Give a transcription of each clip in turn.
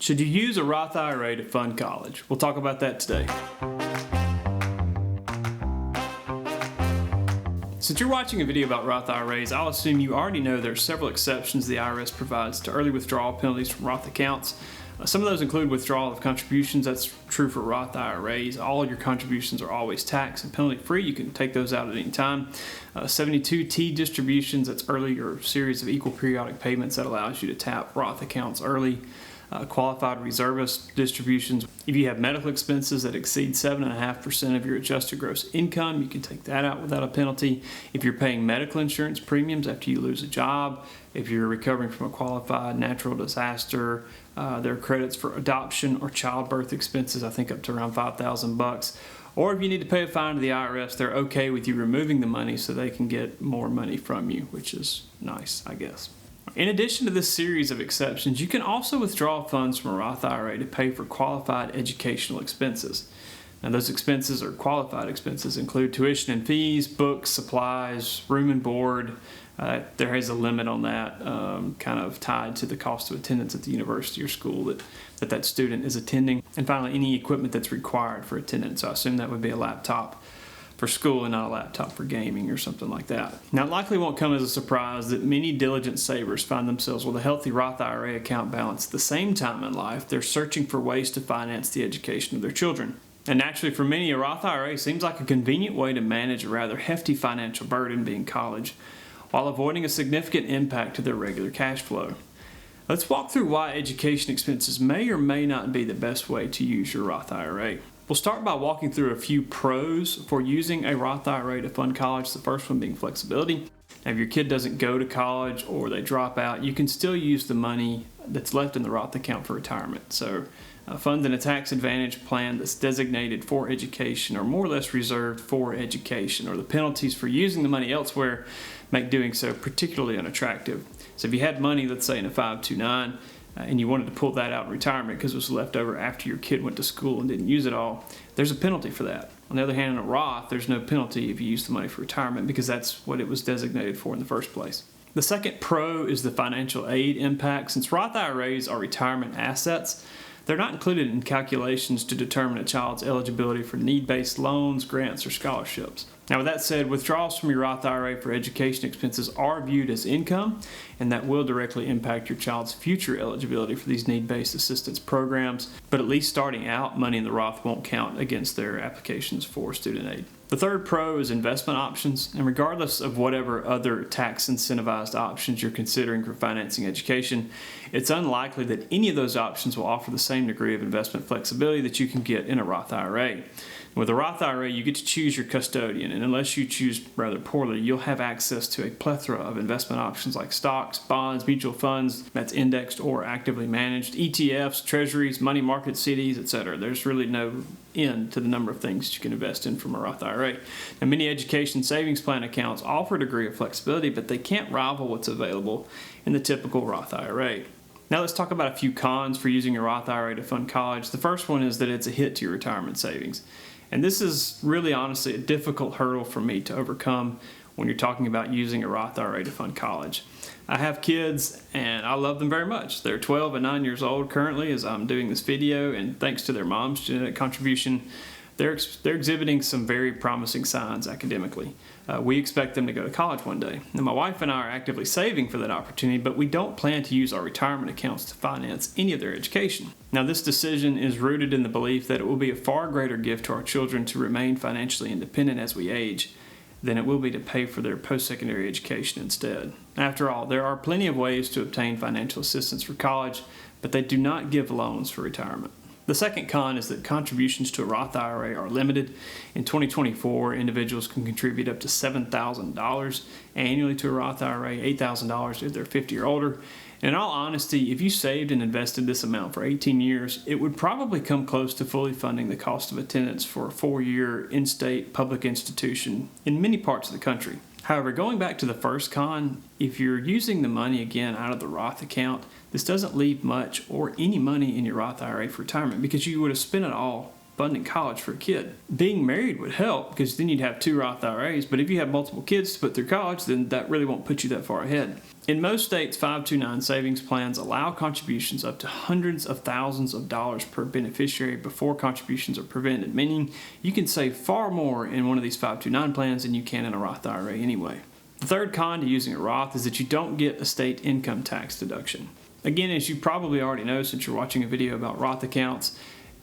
Should you use a Roth IRA to fund college? We'll talk about that today. Since you're watching a video about Roth IRAs, I'll assume you already know there are several exceptions the IRS provides to early withdrawal penalties from Roth accounts. Some of those include withdrawal of contributions. That's true for Roth IRAs. All your contributions are always tax and penalty free. You can take those out at any time. 72T distributions, that's early or series of equal periodic payments that allows you to tap Roth accounts early. Qualified reservist distributions. If you have medical expenses that exceed 7.5% of your adjusted gross income, you can take that out without a penalty. If you're paying medical insurance premiums after you lose a job, if you're recovering from a qualified natural disaster, there are credits for adoption or childbirth expenses, I think up to around $5,000. Or if you need to pay a fine to the IRS, they're okay with you removing the money so they can get more money from you, which is nice, I guess. In addition to this series of exceptions, you can also withdraw funds from a Roth IRA to pay for qualified educational expenses. Now, those expenses or qualified expenses include tuition and fees, books, supplies, room and board. There is a limit on that, kind of tied to the cost of attendance at the university or school that student is attending. And finally, any equipment that's required for attendance. So I assume that would be a laptop for school and not a laptop for gaming or something like that. Now, it likely won't come as a surprise that many diligent savers find themselves with a healthy Roth IRA account balance at the same time in life. They're searching for ways to finance the education of their children. And naturally, for many, a Roth IRA seems like a convenient way to manage a rather hefty financial burden being college, while avoiding a significant impact to their regular cash flow. Let's walk through why education expenses may or may not be the best way to use your Roth IRA. We'll start by walking through a few pros for using a Roth IRA to fund college, the first one being flexibility. Now, if your kid doesn't go to college or they drop out, you can still use the money that's left in the Roth account for retirement. So funds in a tax advantage plan that's designated for education or more or less reserved for education, or the penalties for using the money elsewhere make doing so particularly unattractive. So if you had money, let's say in a 529, and you wanted to pull that out in retirement because it was left over after your kid went to school and didn't use it all, there's a penalty for that. On the other hand, in a Roth, there's no penalty if you use the money for retirement because that's what it was designated for in the first place. The second pro is the financial aid impact. Since Roth IRAs are retirement assets, they're not included in calculations to determine a child's eligibility for need-based loans, grants, or scholarships. Now, with that said, withdrawals from your Roth IRA for education expenses are viewed as income, and that will directly impact your child's future eligibility for these need-based assistance programs. But at least starting out, money in the Roth won't count against their applications for student aid. The third pro is investment options, and regardless of whatever other tax incentivized options you're considering for financing education, it's unlikely that any of those options will offer the same degree of investment flexibility that you can get in a Roth IRA. With a Roth IRA, you get to choose your custodian, and unless you choose rather poorly, you'll have access to a plethora of investment options like stocks, bonds, mutual funds that's indexed or actively managed, ETFs, treasuries, money market CDs, etc. There's really no end to the number of things you can invest in from a Roth IRA. Now, many education savings plan accounts offer a degree of flexibility, but they can't rival what's available in the typical Roth IRA. Now let's talk about a few cons for using a Roth IRA to fund college. The first one is that it's a hit to your retirement savings. And this is really honestly a difficult hurdle for me to overcome when you're talking about using a Roth IRA to fund college. I have kids and I love them very much. They're 12 and 9 years old currently as I'm doing this video, and thanks to their mom's genetic contribution, they're exhibiting some very promising signs academically. We expect them to go to college one day. Now, my wife and I are actively saving for that opportunity, but we don't plan to use our retirement accounts to finance any of their education. Now, this decision is rooted in the belief that it will be a far greater gift to our children to remain financially independent as we age than it will be to pay for their post-secondary education instead. After all, there are plenty of ways to obtain financial assistance for college, but they do not give loans for retirement. The second con is that contributions to a Roth IRA are limited. In 2024, individuals can contribute up to $7,000 annually to a Roth IRA, $8,000 if they're 50 or older. And in all honesty, if you saved and invested this amount for 18 years, it would probably come close to fully funding the cost of attendance for a 4-year in-state public institution in many parts of the country. However, going back to the first con, if you're using the money again out of the Roth account, this doesn't leave much or any money in your Roth IRA for retirement because you would have spent it all funding college for a kid. Being married would help because then you'd have 2 Roth IRAs, but if you have multiple kids to put through college, then that really won't put you that far ahead. In most states, 529 savings plans allow contributions up to hundreds of thousands of dollars per beneficiary before contributions are prevented, meaning you can save far more in one of these 529 plans than you can in a Roth IRA anyway. The third con to using a Roth is that you don't get a state income tax deduction. Again, as you probably already know since you're watching a video about Roth accounts,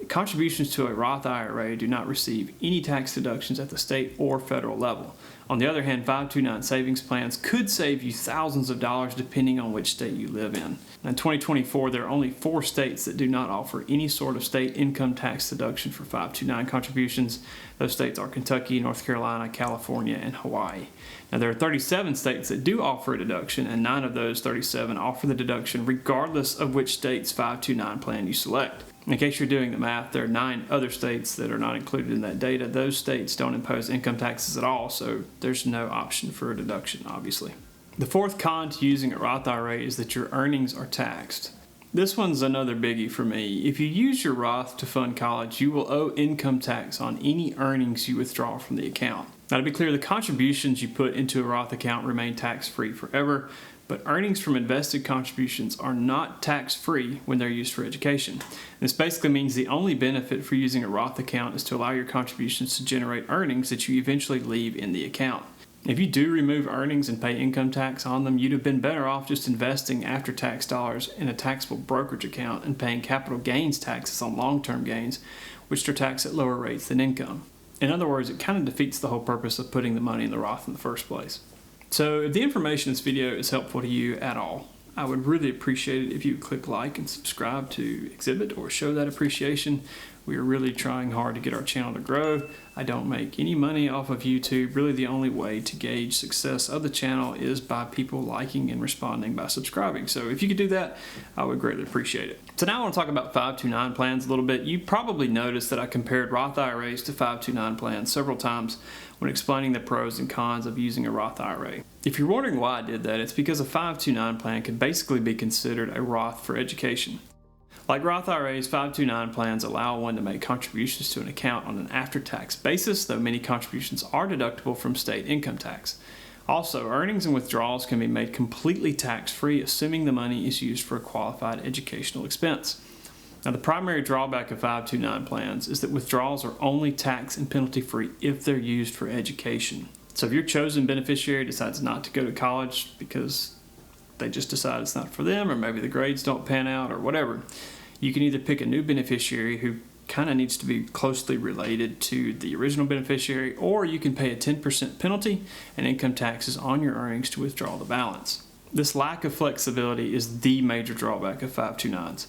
contributions to a Roth IRA do not receive any tax deductions at the state or federal level. On the other hand, 529 savings plans could save you thousands of dollars depending on which state you live in. In 2024, there are only 4 states that do not offer any sort of state income tax deduction for 529 contributions. Those states are Kentucky, North Carolina, California, and Hawaii. Now, there are 37 states that do offer a deduction, and 9 of those 37 offer the deduction regardless of which state's 529 plan you select. In case you're doing the math, there are 9 other states that are not included in that data. Those states don't impose income taxes at all, so there's no option for a deduction, obviously. The fourth con to using a Roth IRA is that your earnings are taxed. This one's another biggie for me. If you use your Roth to fund college, you will owe income tax on any earnings you withdraw from the account. Now, to be clear, the contributions you put into a Roth account remain tax-free forever, but earnings from invested contributions are not tax-free when they're used for education. This basically means the only benefit for using a Roth account is to allow your contributions to generate earnings that you eventually leave in the account. If you do remove earnings and pay income tax on them, you'd have been better off just investing after-tax dollars in a taxable brokerage account and paying capital gains taxes on long-term gains, which are taxed at lower rates than income. In other words, it kind of defeats the whole purpose of putting the money in the Roth in the first place. So if the information in this video is helpful to you at all, I would really appreciate it if you would click like and subscribe to exhibit or show that appreciation. We are really trying hard to get our channel to grow. I don't make any money off of YouTube. Really the only way to gauge success of the channel is by people liking and responding by subscribing. So if you could do that, I would greatly appreciate it. So now I want to talk about 529 plans a little bit. You probably noticed that I compared Roth IRAs to 529 plans several times when explaining the pros and cons of using a Roth IRA. If you're wondering why I did that, it's because a 529 plan can basically be considered a Roth for education. Like Roth IRAs, 529 plans allow one to make contributions to an account on an after-tax basis, though many contributions are deductible from state income tax. Also, earnings and withdrawals can be made completely tax-free, assuming the money is used for a qualified educational expense. Now, the primary drawback of 529 plans is that withdrawals are only tax and penalty-free if they're used for education. So if your chosen beneficiary decides not to go to college because they just decide it's not for them, or maybe the grades don't pan out, or whatever, you can either pick a new beneficiary who kind of needs to be closely related to the original beneficiary, or you can pay a 10% penalty and income taxes on your earnings to withdraw the balance. This lack of flexibility is the major drawback of 529s.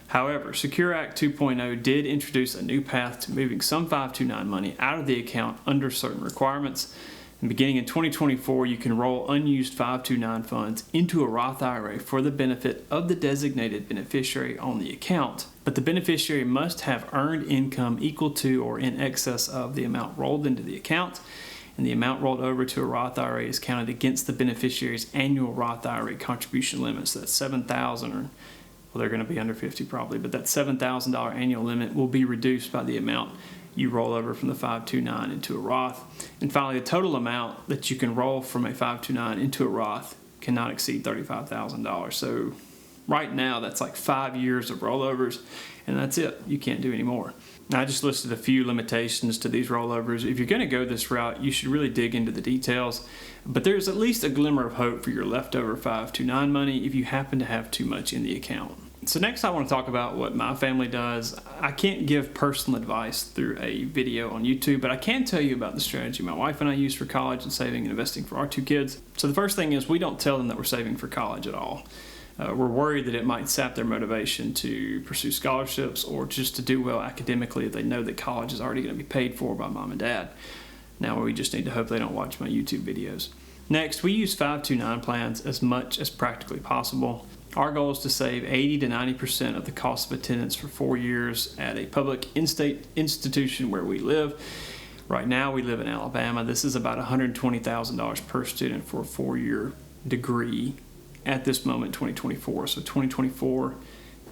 However, Secure Act 2.0 did introduce a new path to moving some 529 money out of the account under certain requirements. And beginning in 2024, you can roll unused 529 funds into a Roth IRA for the benefit of the designated beneficiary on the account. But the beneficiary must have earned income equal to or in excess of the amount rolled into the account, and the amount rolled over to a Roth IRA is counted against the beneficiary's annual Roth IRA contribution limit. So that's $7,000, or well, they're going to be under 50 probably, but that $7,000 annual limit will be reduced by the amount you roll over from the 529 into a Roth. And finally, the total amount that you can roll from a 529 into a Roth cannot exceed $35,000. So right now, that's like 5 years of rollovers, and that's it. You can't do any more. Now, I just listed a few limitations to these rollovers. If you're going to go this route, you should really dig into the details, but there's at least a glimmer of hope for your leftover 529 money if you happen to have too much in the account. So next I want to talk about what my family does. I can't give personal advice through a video on YouTube, but I can tell you about the strategy my wife and I use for college and saving and investing for our 2 kids. So the first thing is we don't tell them that we're saving for college at all. We're worried that it might sap their motivation to pursue scholarships or just to do well academically if they know that college is already going to be paid for by mom and dad. Now we just need to hope they don't watch my YouTube videos. Next, we use 529 plans as much as practically possible. Our goal is to save 80 to 90% of the cost of attendance for 4 years at a public in-state institution where we live. Right now we live in Alabama. This is about $120,000 per student for a 4-year degree at this moment, 2024. So 2024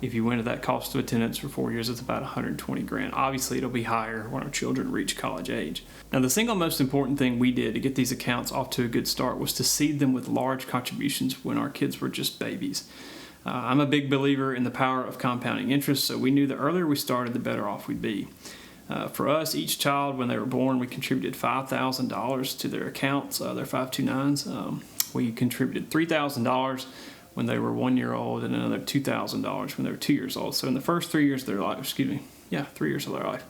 If you went at that cost of attendance for 4 years, it's about 120 grand. Obviously, it'll be higher when our children reach college age. Now, the single most important thing we did to get these accounts off to a good start was to seed them with large contributions when our kids were just babies. I'm a big believer in the power of compounding interest, so we knew the earlier we started, the better off we'd be. For us, each child, when they were born, we contributed $5,000 to their accounts, their 529s. We contributed $3,000 when they were 1 year old, and another $2,000 when they were 2 years old. So in the first 3 years of their life, 3 years of their life,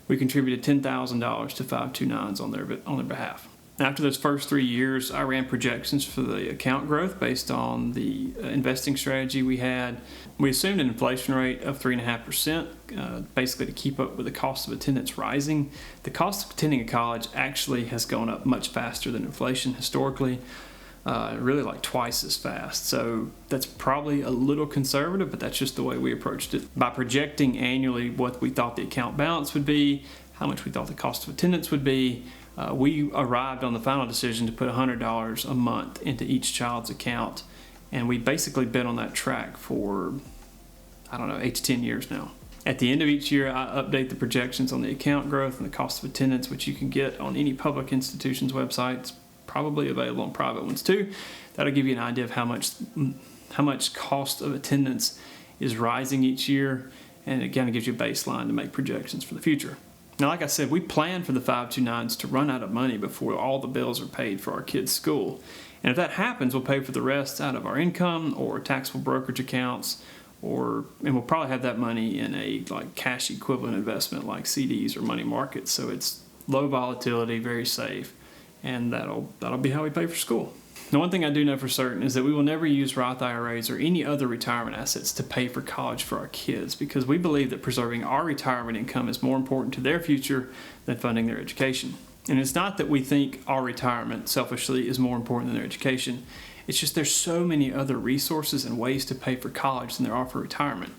we contributed $10,000 to 529s on their behalf. After those first 3 years, I ran projections for the account growth based on the investing strategy we had. We assumed an inflation rate of 3.5%, basically to keep up with the cost of attendance rising. The cost of attending a college actually has gone up much faster than inflation historically. Really like twice as fast. So that's probably a little conservative, but that's just the way we approached it. By projecting annually what we thought the account balance would be, how much we thought the cost of attendance would be, we arrived on the final decision to put $100 a month into each child's account. And we basically been on that track for, 8 to 10 years now. At the end of each year, I update the projections on the account growth and the cost of attendance, which you can get on any public institution's websites. Probably available on private ones too. That'll give you an idea of how much cost of attendance is rising each year, and it kind of gives you a baseline to make projections for the future. Now, like I said, we plan for the 529s to run out of money before all the bills are paid for our kids' school. And if that happens, we'll pay for the rest out of our income or taxable brokerage accounts, and we'll probably have that money in a cash equivalent investment like CDs or money markets. So it's low volatility, very safe. And that'll be how we pay for school. Now, one thing I do know for certain is that we will never use Roth IRAs or any other retirement assets to pay for college for our kids, because we believe that preserving our retirement income is more important to their future than funding their education. And it's not that we think our retirement, selfishly, is more important than their education. It's just there's so many other resources and ways to pay for college than there are for retirement.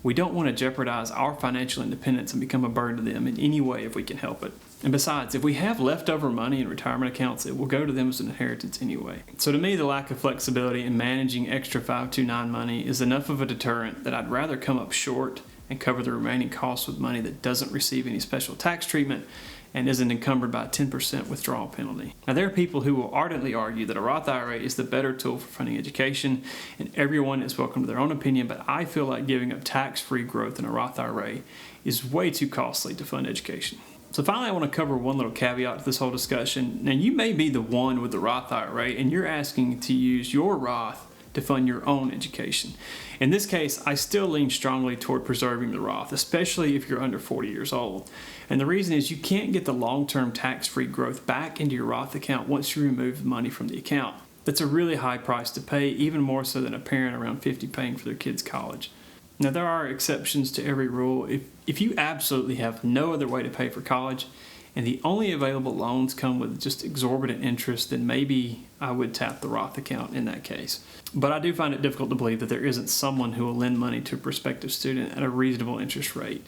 We don't want to jeopardize our financial independence and become a burden to them in any way if we can help it. And besides, if we have leftover money in retirement accounts, it will go to them as an inheritance anyway. So to me, the lack of flexibility in managing extra 529 money is enough of a deterrent that I'd rather come up short and cover the remaining costs with money that doesn't receive any special tax treatment and isn't encumbered by a 10% withdrawal penalty. Now, there are people who will ardently argue that a Roth IRA is the better tool for funding education, and everyone is welcome to their own opinion, but I feel like giving up tax-free growth in a Roth IRA is way too costly to fund education. So finally, I want to cover one little caveat to this whole discussion. Now, you may be the one with the Roth IRA, and you're asking to use your Roth to fund your own education. In this case, I still lean strongly toward preserving the Roth, especially if you're under 40 years old. And the reason is you can't get the long-term tax-free growth back into your Roth account once you remove the money from the account. That's a really high price to pay, even more so than a parent around 50 paying for their kids' college. Now, there are exceptions to every rule. If you absolutely have no other way to pay for college, and the only available loans come with just exorbitant interest, then maybe I would tap the Roth account in that case. But I do find it difficult to believe that there isn't someone who will lend money to a prospective student at a reasonable interest rate.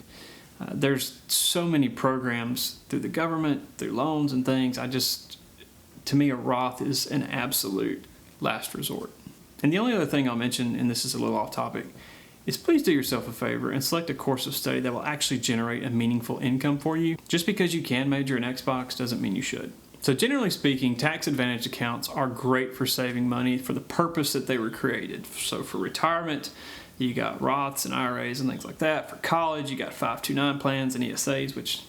There's so many programs through the government, through loans and things. To me, a Roth is an absolute last resort. And the only other thing I'll mention, and this is a little off topic, is please do yourself a favor and select a course of study that will actually generate a meaningful income for you. Just because you can major in Xbox doesn't mean you should. So generally speaking, tax-advantaged accounts are great for saving money for the purpose that they were created. So for retirement, you got Roths and IRAs and things like that. For college, you got 529 plans and ESAs, which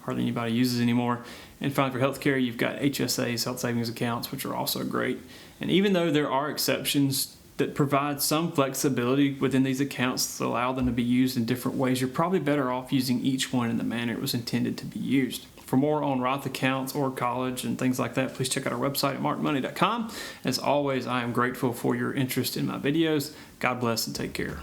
hardly anybody uses anymore. And finally, for healthcare, you've got HSAs, health savings accounts, which are also great. And even though there are exceptions that provide some flexibility within these accounts to allow them to be used in different ways, you're probably better off using each one in the manner it was intended to be used. For more on Roth accounts or college and things like that, please check out our website at martinmoney.com. As always, I am grateful for your interest in my videos. God bless and take care.